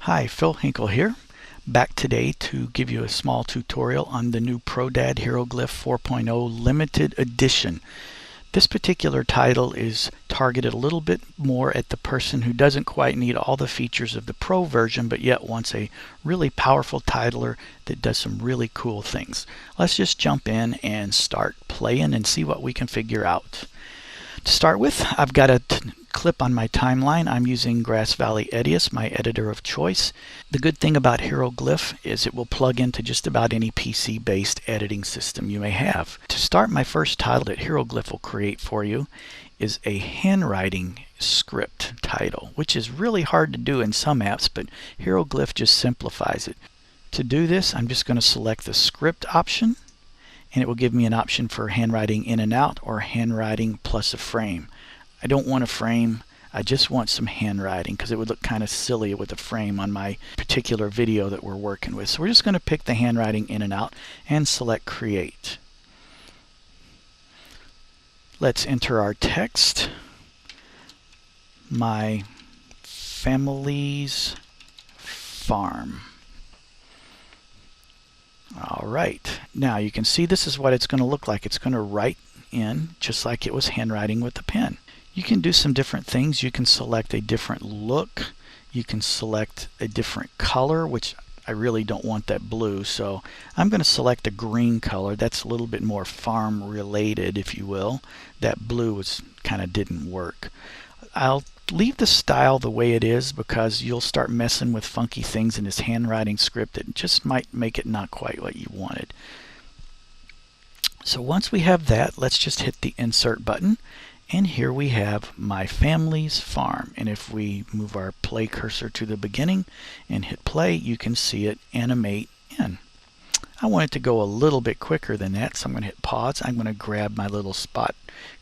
Hi, Phil Hinkle here, back today to give you a small tutorial on the new ProDad Heroglyph 4.0 limited edition. This particular title is targeted a little bit more at the person who doesn't quite need all the features of the Pro version, but yet wants a really powerful titler that does some really cool things. Let's just jump in and start playing and see what we can figure out. To start with, I've got a clip on my timeline. I'm using Grass Valley Edius, my editor of choice. The good thing about Heroglyph is it will plug into just about any PC-based editing system you may have. To start, my first title that Heroglyph will create for you is a handwriting script title, which is really hard to do in some apps, but Heroglyph just simplifies it. To do this, I'm just going to select the script option, and it will give me an option for handwriting in and out or handwriting plus a frame. I don't want a frame, I just want some handwriting because it would look kind of silly with a frame on my particular video that we're working with. So we're just going to pick the handwriting in and out and select create. Let's enter our text. My family's farm. Alright, now you can see this is what it's going to look like. It's going to write in just like it was handwriting with a pen. You can do some different things. You can select a different look. You can select a different color, which I really don't want that blue, so I'm going to select a green color. That's a little bit more farm related, if you will. That blue kind of didn't work. I'll leave the style the way it is because you'll start messing with funky things in this handwriting script that just might make it not quite what you wanted. So once we have that, let's just hit the insert button, and here we have my family's farm. And if we move our play cursor to the beginning and hit play, you can see it animate in. I want it to go a little bit quicker than that, so I'm going to hit pause. I'm going to grab my little spot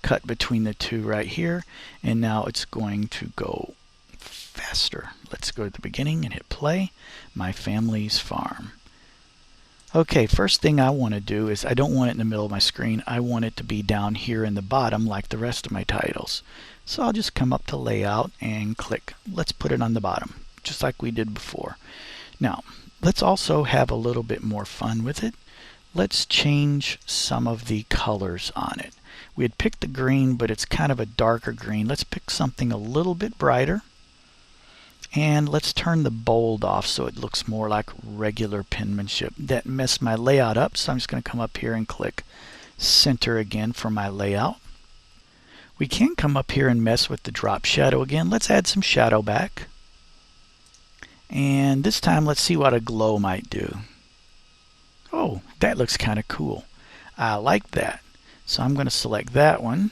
cut between the two right here, and now it's going to go faster. Let's go to the beginning and hit play. My family's farm. Okay, first thing I want to do is I don't want it in the middle of my screen. I want it to be down here in the bottom like the rest of my titles. So I'll just come up to layout and click. Let's put it on the bottom, just like we did before. Now, let's also have a little bit more fun with it. Let's change some of the colors on it. We had picked the green, but it's kind of a darker green. Let's pick something a little bit brighter. And let's turn the bold off so it looks more like regular penmanship. That messed my layout up, so I'm just going to come up here and click center again for my layout. We can come up here and mess with the drop shadow again. Let's add some shadow back. And this time let's see what a glow might do. Oh, that looks kind of cool. I like that. So I'm going to select that one.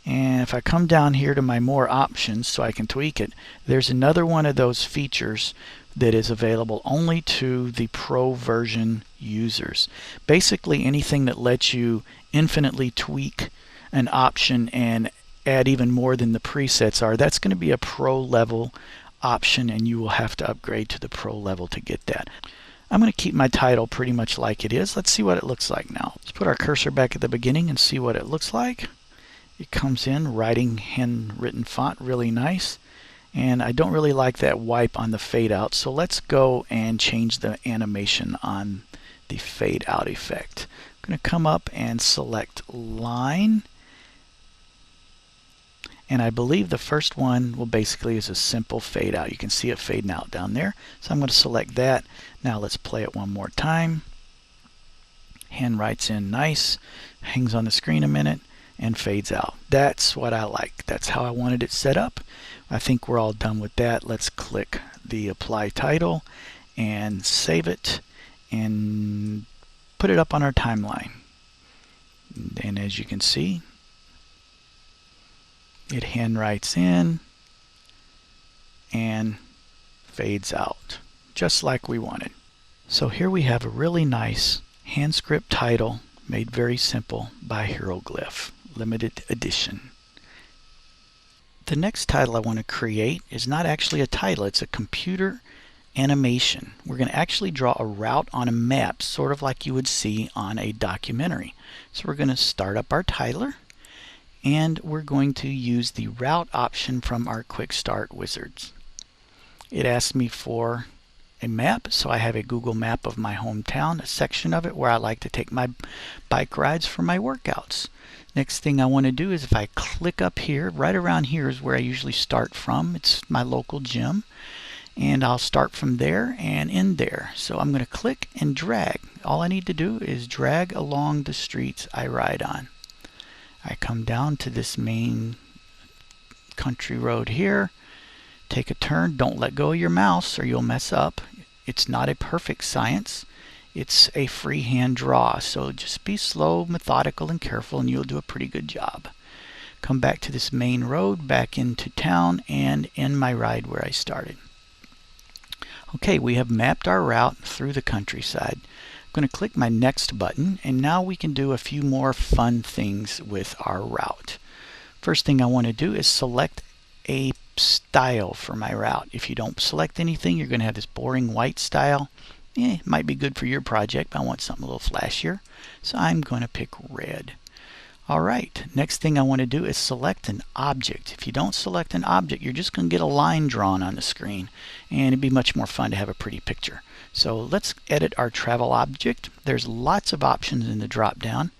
And if I come down here to my more options so I can tweak it, there's another one of those features that is available only to the Pro version users. Basically anything that lets you infinitely tweak an option and add even more than the presets are, that's going to be a Pro level option, and you will have to upgrade to the Pro level to get that. I'm going to keep my title pretty much like it is. Let's see what it looks like now. Let's put our cursor back at the beginning and see what it looks like. It comes in writing handwritten font, really nice. And I don't really like that wipe on the fade out, so let's go and change the animation on the fade out effect. I'm going to come up and select line. And I believe the first one basically is a simple fade out. You can see it fading out down there. So I'm going to select that. Now let's play it one more time. Hand writes in nice, hangs on the screen a minute, and fades out. That's what I like. That's how I wanted it set up. I think we're all done with that. Let's click the apply title and save it and put it up on our timeline. And as you can see, it handwrites in and fades out, just like we wanted. So here we have a really nice hand script title made very simple by Heroglyph, limited edition. The next title I want to create is not actually a title, it's a computer animation. We're going to actually draw a route on a map, sort of like you would see on a documentary. So we're going to start up our titler, and we're going to use the route option from our quick start wizards. It asked me for a map, so I have a Google map of my hometown, a section of it where I like to take my bike rides for my workouts. Next thing I want to do is if I click up here, right around here is where I usually start from. It's my local gym, and I'll start from there and end there. So I'm going to click and drag. All I need to do is drag along the streets I ride on. I come down to this main country road here. Take a turn. Don't let go of your mouse or you'll mess up. It's not a perfect science. It's a freehand draw. So just be slow, methodical, and careful, and you'll do a pretty good job. Come back to this main road, back into town, and end my ride where I started. Okay, we have mapped our route through the countryside. I'm going to click my next button, and now we can do a few more fun things with our route. First thing I want to do is select a style for my route. If you don't select anything, you're going to have this boring white style. It might be good for your project, but I want something a little flashier. So I'm going to pick red. Alright, next thing I want to do is select an object. If you don't select an object, you're just going to get a line drawn on the screen, and it'd be much more fun to have a pretty picture. So let's edit our travel object. There's lots of options in the drop down.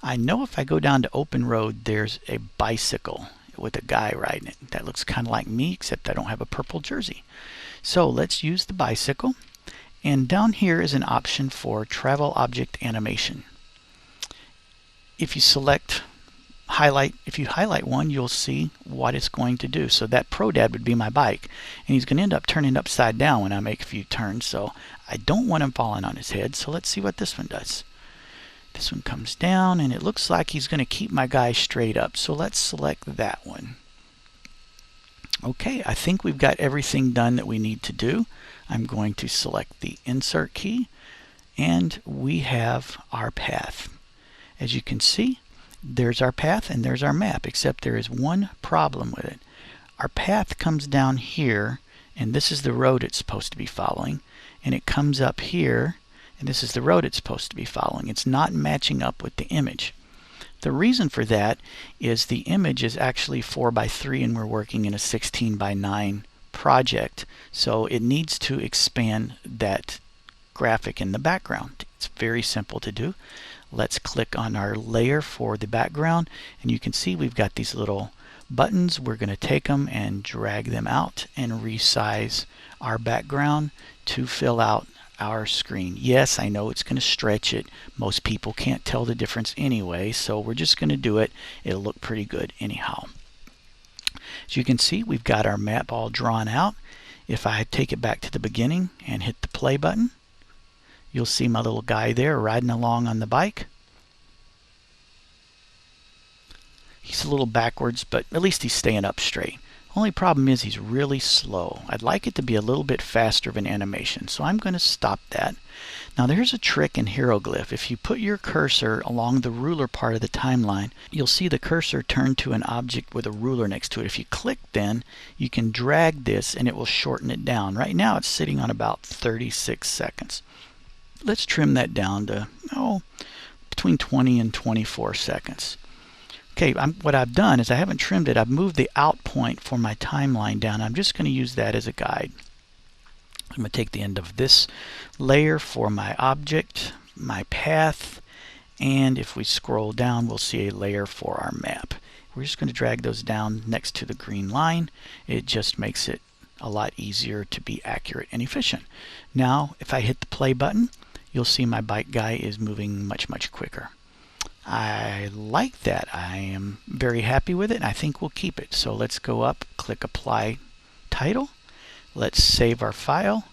I know if I go down to open road, there's a bicycle with a guy riding it. That looks kind of like me, except I don't have a purple jersey. So let's use the bicycle. And down here is an option for travel object animation. If you highlight one, you'll see what it's going to do. So that Pro Dad would be my bike, and he's going to end up turning upside down when I make a few turns. So I don't want him falling on his head. So let's see what this one does. This one comes down, and it looks like he's going to keep my guy straight up. So let's select that one. Okay, I think we've got everything done that we need to do. I'm going to select the Insert key, and we have our path. As you can see, there's our path and there's our map, except there is one problem with it. Our path comes down here, and this is the road it's supposed to be following, and it comes up here, and this is the road it's supposed to be following. It's not matching up with the image. The reason for that is the image is actually 4:3 and we're working in a 16:9 project. So it needs to expand that graphic in the background. It's very simple to do. Let's click on our layer for the background, and you can see we've got these little buttons. We're going to take them and drag them out and resize our background to fill out our screen. Yes, I know it's going to stretch it. Most people can't tell the difference anyway, so we're just going to do it. It'll look pretty good anyhow. As you can see, we've got our map all drawn out. If I take it back to the beginning and hit the play button, you'll see my little guy there riding along on the bike. He's a little backwards, but at least he's staying up straight. Only problem is he's really slow. I'd like it to be a little bit faster of an animation, so I'm going to stop that. Now there's a trick in Heroglyph. If you put your cursor along the ruler part of the timeline, you'll see the cursor turn to an object with a ruler next to it. If you click then, you can drag this and it will shorten it down. Right now it's sitting on about 36 seconds. Let's trim that down to between 20 and 24 seconds. Okay, what I've done is I haven't trimmed it. I've moved the out point for my timeline down. I'm just going to use that as a guide. I'm going to take the end of this layer for my object, my path, and if we scroll down, we'll see a layer for our map. We're just going to drag those down next to the green line. It just makes it a lot easier to be accurate and efficient. Now, if I hit the play button, you'll see my bike guy is moving much, much quicker. I like that. I am very happy with it, and I think we'll keep it. So let's go up, click Apply Title. Let's save our file,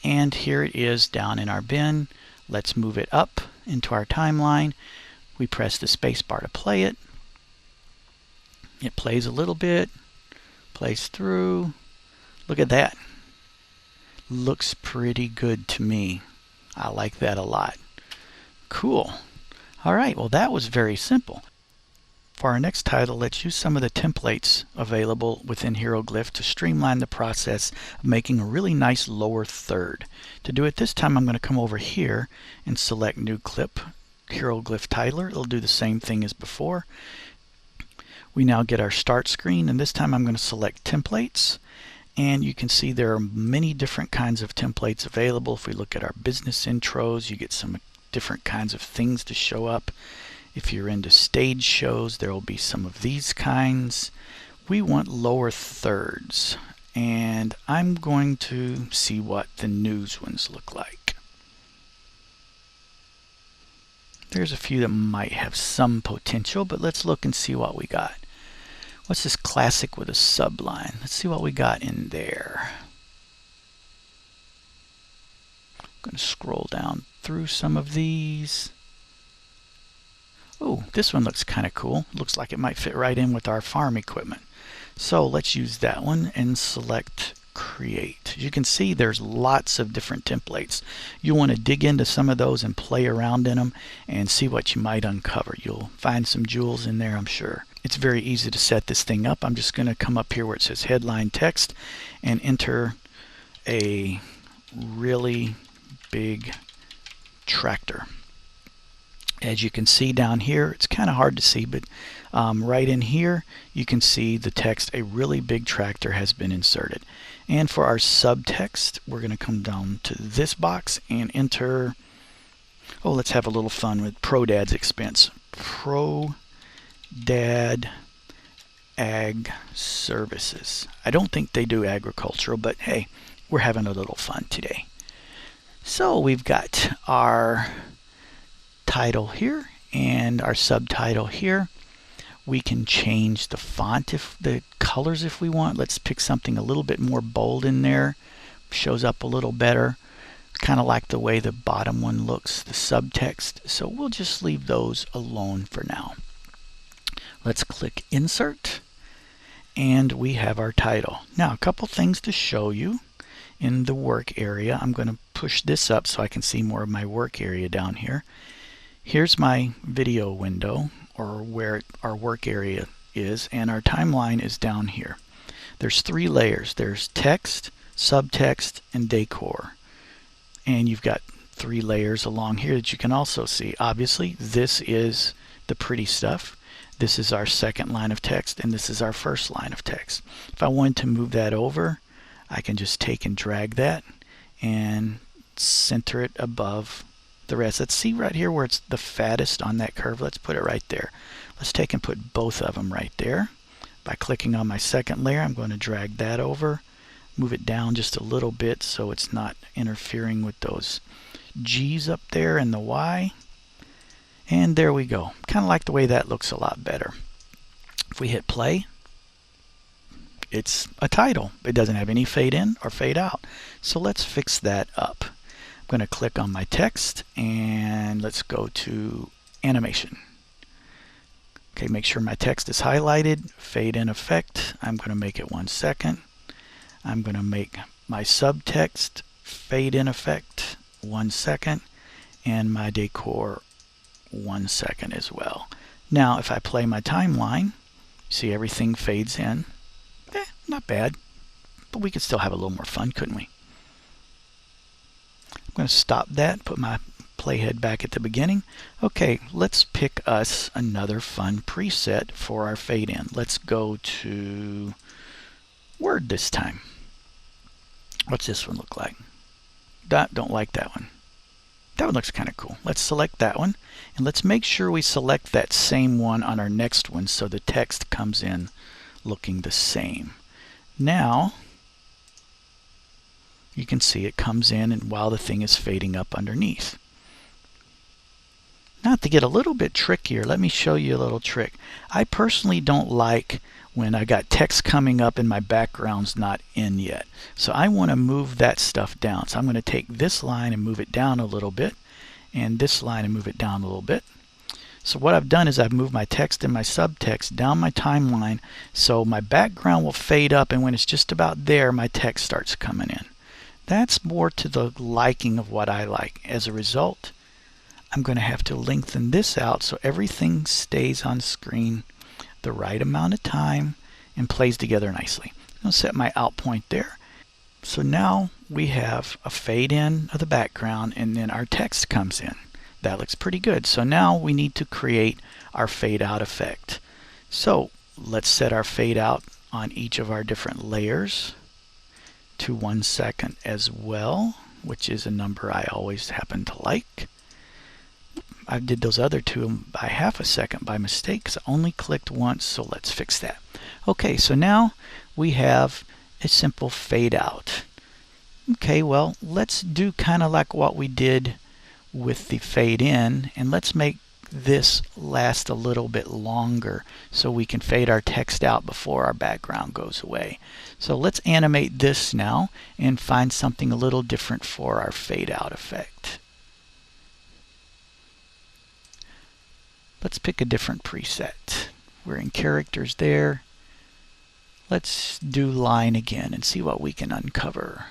and here it is down in our bin. Let's move it up into our timeline. We press the space bar to play it. It plays a little bit, plays through. Look at that. Looks pretty good to me. I like that a lot. Cool. All right, well that was very simple. For our next title, let's use some of the templates available within Heroglyph to streamline the process of making a really nice lower third. To do it this time, I'm going to come over here and select New Clip, Heroglyph Titler. It'll do the same thing as before. We now get our start screen, and this time I'm going to select Templates, And you can see there are many different kinds of templates available. If we look at our business intros, you get some different kinds of things to show up. If you're into stage shows, there will be some of these kinds. We want lower thirds, and I'm going to see what the news ones look like. There's a few that might have some potential, but let's look and see what we got. What's this classic with a subline? Let's see what we got in there. I'm going to scroll down through some of these. Oh, this one looks kind of cool. Looks like it might fit right in with our farm equipment. So let's use that one and select create. As you can see, there's lots of different templates. You want to dig into some of those and play around in them and see what you might uncover. You'll find some jewels in there, I'm sure. It's very easy to set this thing up. I'm just going to come up here where it says headline text and enter a really big tractor. As you can see down here, it's kind of hard to see, but right in here you can see the text, a really big tractor has been inserted. And for our subtext, we're going to come down to this box and enter, oh, let's have a little fun with ProDad's expense. ProDad Ag Services. I don't think they do agricultural, but hey, we're having a little fun today. So we've got our title here and our subtitle here. We can change the font, if the colors if we want. Let's pick something a little bit more bold in there. Shows up a little better. Kind of like the way the bottom one looks, the subtext. So we'll just leave those alone for now. Let's click Insert, and we have our title. Now, a couple things to show you in the work area. I'm going to push this up so I can see more of my work area down here. Here's my video window, or where our work area is, and our timeline is down here. There's three layers. There's text, subtext, and decor. And you've got three layers along here that you can also see. Obviously, this is the pretty stuff. This is our second line of text, and this is our first line of text. If I wanted to move that over, I can just take and drag that and center it above the rest. Let's see right here where it's the fattest on that curve. Let's put it right there. Let's take and put both of them right there. By clicking on my second layer, I'm going to drag that over, move it down just a little bit so it's not interfering with those G's up there and the Y. And there we go. Kind of like the way that looks a lot better. If we hit play, it's a title. It doesn't have any fade in or fade out. So let's fix that up. I'm going to click on my text and let's go to animation. Okay, make sure my text is highlighted. Fade in effect. I'm going to make it 1 second. I'm going to make my subtext fade in effect 1 second, and my decor 1 second as well. Now if I play my timeline, see everything fades in. Not bad, but we could still have a little more fun, couldn't we? I'm going to stop that, put my playhead back at the beginning. Okay, let's pick us another fun preset for our fade in. Let's go to Word this time. What's this one look like? Don't like that one. That one looks kind of cool. Let's select that one, and let's make sure we select that same one on our next one so the text comes in looking the same. Now you can see it comes in and while the thing is fading up underneath. Now to get a little bit trickier, let me show you a little trick. I personally don't like when I got text coming up and my background's not in yet. So I want to move that stuff down. So I'm going to take this line and move it down a little bit, and this line and move it down a little bit. So what I've done is I've moved my text and my subtext down my timeline so my background will fade up, and when it's just about there, my text starts coming in. That's more to the liking of what I like. As a result, I'm going to have to lengthen this out so everything stays on screen the right amount of time and plays together nicely. I'll set my out point there. So now we have a fade in of the background, and then our text comes in. That looks pretty good. So now we need to create our fade out effect. So let's set our fade out on each of our different layers. to 1 second as well, which is a number I always happen to like. I did those other two by half a second by mistake because I only clicked once, so let's fix that. Okay, so now we have a simple fade out. Okay, well, let's do kind of like what we did with the fade in, and let's make this last a little bit longer so we can fade our text out before our background goes away. So let's animate this now and find something a little different for our fade out effect. Let's pick a different preset. We're in characters there. Let's do line again and see what we can uncover.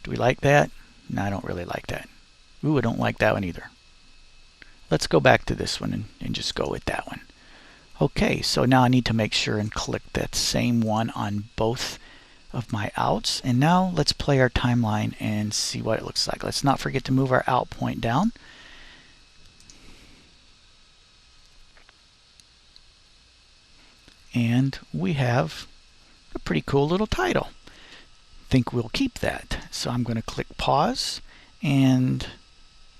Do we like that? No, I don't really like that. Ooh, I don't like that one either. Let's go back to this one and just go with that one. Okay, so now I need to make sure and click that same one on both of my outs. And now let's play our timeline and see what it looks like. Let's not forget to move our out point down. And we have a pretty cool little title. Think we'll keep that. So I'm going to click pause and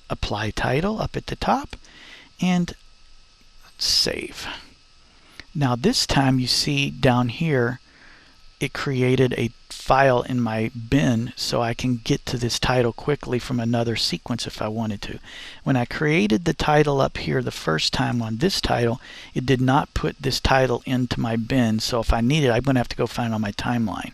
apply title up at the top and save. Now this time you see down here it created a file in my bin so I can get to this title quickly from another sequence if I wanted to. When I created the title up here the first time on this title, it did not put this title into my bin, so if I need it I'm going to have to go find it on my timeline.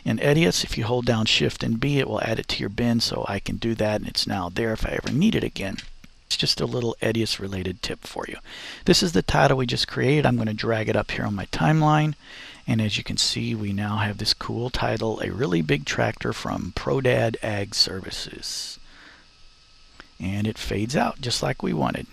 In Edius, if you hold down Shift and B, it will add it to your bin, so I can do that and it's now there if I ever need it again. It's just a little Edius related tip for you. This is the title we just created. I'm going to drag it up here on my timeline, and as you can see we now have this cool title, A Really Big Tractor from ProDad Ag Services. And it fades out just like we wanted.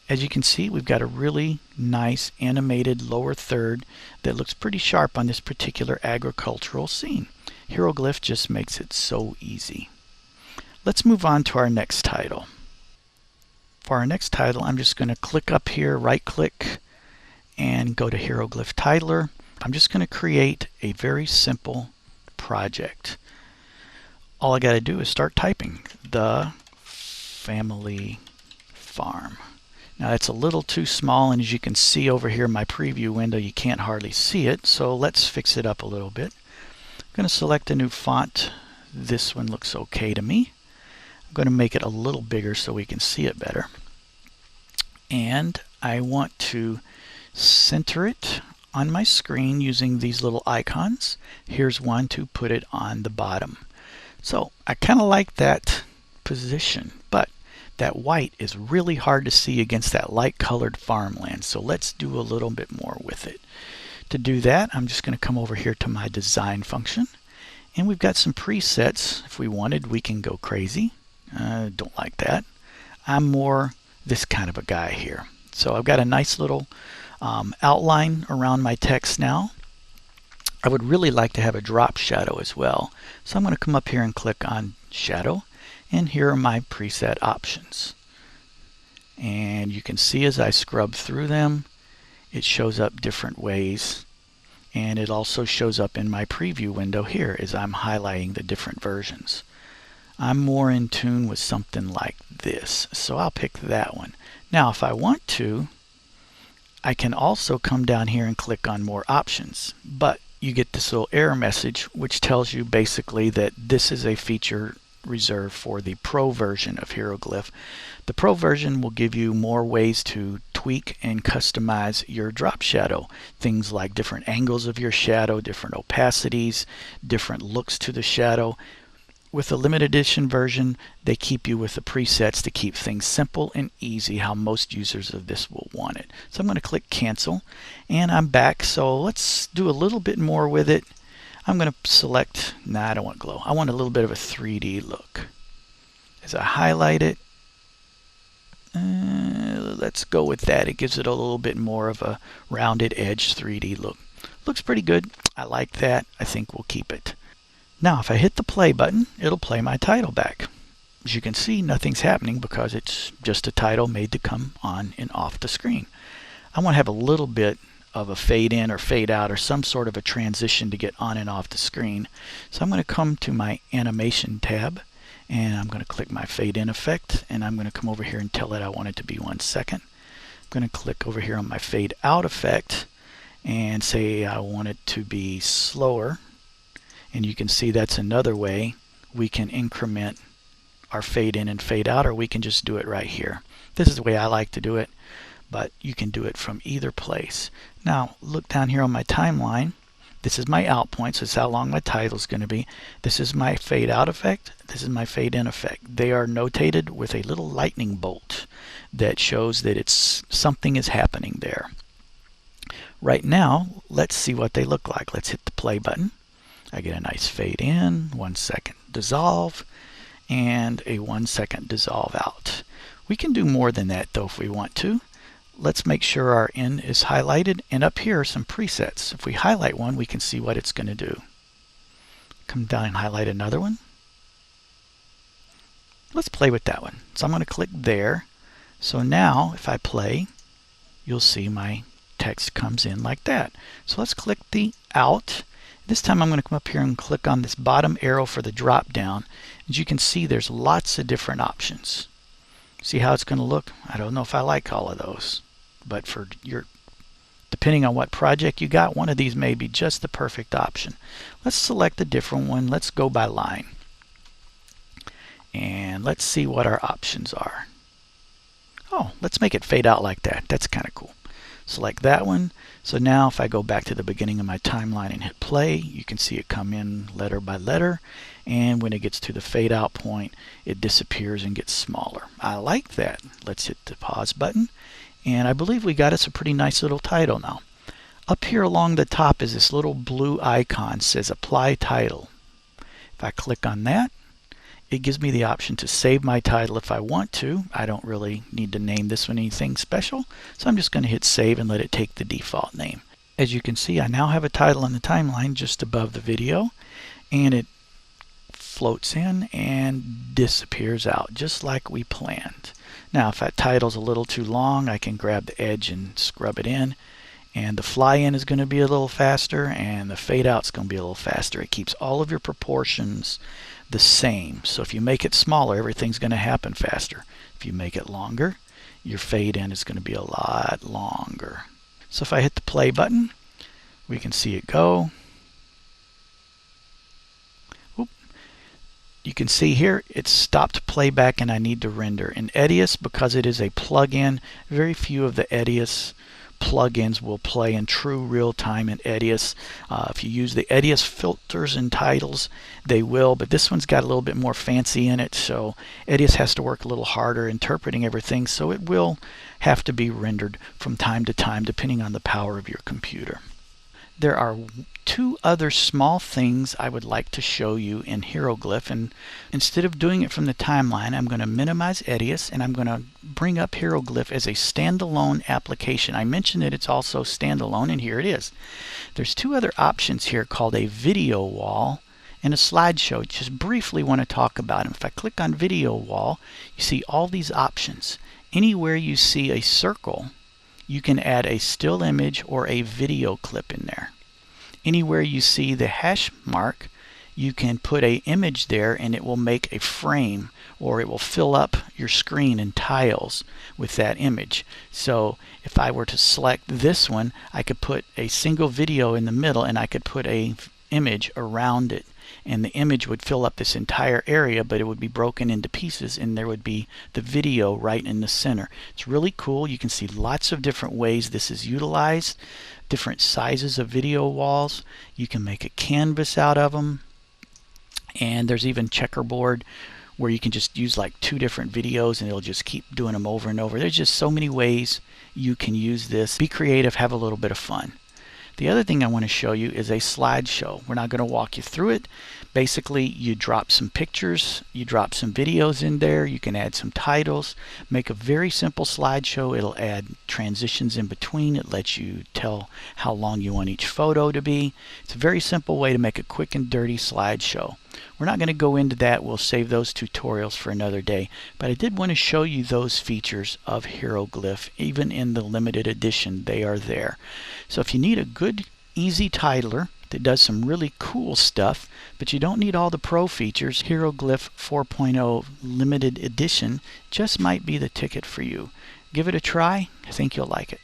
As you can see, we've got a really nice animated lower third that looks pretty sharp on this particular agricultural scene. Heroglyph just makes it so easy. Let's move on to our next title. For our next title, I'm just going to click up here, right click, and go to Heroglyph Titler. I'm just going to create a very simple project. All I got to do is start typing, The Family Farm. Now that's a little too small, and as you can see over here in my preview window you can't hardly see it, so let's fix it up a little bit. I'm going to select a new font. This one looks okay to me. I'm going to make it a little bigger so we can see it better. And I want to center it on my screen using these little icons. Here's one to put it on the bottom. So I kind of like that position, but that white is really hard to see against that light colored farmland, so let's do a little bit more with it. To do that, I'm just going to come over here to my design function, and we've got some presets. If we wanted, we can go crazy. Don't like that. I'm more this kind of a guy here. So I've got a nice little outline around my text now. I would really like to have a drop shadow as well, so I'm going to come up here and click on shadow. And here are my preset options. And you can see as I scrub through them, it shows up different ways. And it also shows up in my preview window here as I'm highlighting the different versions. I'm more in tune with something like this, so I'll pick that one. Now if I want to, I can also come down here and click on more options. But you get this little error message which tells you basically that this is a feature reserved for the Pro version of Heroglyph. The Pro version will give you more ways to tweak and customize your drop shadow. Things like different angles of your shadow, different opacities, different looks to the shadow. With the limited edition version, they keep you with the presets to keep things simple and easy, how most users of this will want it. So I'm going to click cancel, and I'm back. So let's do a little bit more with it. I'm going to select, I don't want glow. I want a little bit of a 3D look. As I highlight it, let's go with that. It gives it a little bit more of a rounded edge 3D look. Looks pretty good. I like that. I think we'll keep it. Now if I hit the play button, it'll play my title back. As you can see, nothing's happening because it's just a title made to come on and off the screen. I want to have a little bit of a fade in or fade out or some sort of a transition to get on and off the screen. So I'm going to come to my animation tab and I'm going to click my fade in effect, and I'm going to come over here and tell it I want it to be 1 second. I'm going to click over here on my fade out effect and say I want it to be slower, and you can see that's another way we can increment our fade in and fade out, or we can just do it right here. This is the way I like to do it, but you can do it from either place. Now look down here on my timeline. This is my out point, so it's how long my title is going to be. This is my fade out effect. This is my fade in effect. They are notated with a little lightning bolt that shows that it's something is happening there. Right now, let's see what they look like. Let's hit the play button. I get a nice fade in, 1 second dissolve, and a 1 second dissolve out. We can do more than that though if we want to. Let's make sure our in is highlighted, and up here are some presets. If we highlight one, we can see what it's going to do. Come down and highlight another one. Let's play with that one. So I'm going to click there. So now if I play, you'll see my text comes in like that. So let's click the out. This time I'm going to come up here and click on this bottom arrow for the drop down. As you can see, there's lots of different options. See how it's going to look? I don't know if I like all of those, but for your, depending on what project you got, one of these may be just the perfect option. Let's select a different one. Let's go by line, and let's see what our options are. Oh, let's make it fade out like that. That's kind of cool. Select that one. So now if I go back to the beginning of my timeline and hit play, you can see it come in letter by letter, and when it gets to the fade out point, it disappears and gets smaller. I like that. Let's hit the pause button, and I believe we got us a pretty nice little title now. Up here along the top is this little blue icon, says apply title. If I click on that, it gives me the option to save my title if I want to. I don't really need to name this one anything special, so I'm just going to hit save and let it take the default name. As you can see, I now have a title on the timeline just above the video, and it floats in and disappears out just like we planned. Now if that title's a little too long, I can grab the edge and scrub it in, and the fly in is going to be a little faster and the fade out is going to be a little faster. It keeps all of your proportions the same. So if you make it smaller, everything's going to happen faster. If you make it longer, your fade in is going to be a lot longer. So if I hit the play button, we can see it go. Oop. You can see here it's stopped playback and I need to render. In Edius, because it is a plug-in, very few of the Edius plugins will play in true real time in Edius. If you use the Edius filters and titles, they will, but this one's got a little bit more fancy in it, so Edius has to work a little harder interpreting everything, so it will have to be rendered from time to time depending on the power of your computer. There are two other small things I would like to show you in Heroglyph, and instead of doing it from the timeline, I'm going to minimize Edius and I'm going to bring up Heroglyph as a standalone application. I mentioned that it's also standalone, and here it is. There's two other options here called a video wall and a slideshow. Just briefly want to talk about them. If I click on video wall, you see all these options. Anywhere you see a circle, you can add a still image or a video clip in there. Anywhere you see the hash mark, you can put an image there and it will make a frame, or it will fill up your screen in tiles with that image. So if I were to select this one, I could put a single video in the middle and I could put an image around it, and the image would fill up this entire area, but it would be broken into pieces and there would be the video right in the center. It's really cool. You can see lots of different ways this is utilized, different sizes of video walls. You can make a canvas out of them, and there's even checkerboard where you can just use like 2 different videos and it'll just keep doing them over and over. There's just so many ways you can use this. Be creative, have a little bit of fun. The other thing I want to show you is a slideshow. We're not going to walk you through it. Basically, you drop some pictures, you drop some videos in there, you can add some titles, make a very simple slideshow. It'll add transitions in between. It lets you tell how long you want each photo to be. It's a very simple way to make a quick and dirty slideshow. We're not going to go into that. We'll save those tutorials for another day. But I did want to show you those features of Heroglyph. Even in the limited edition, they are there. So if you need a good, easy titler that does some really cool stuff, but you don't need all the pro features, Heroglyph 4.0 limited edition just might be the ticket for you. Give it a try. I think you'll like it.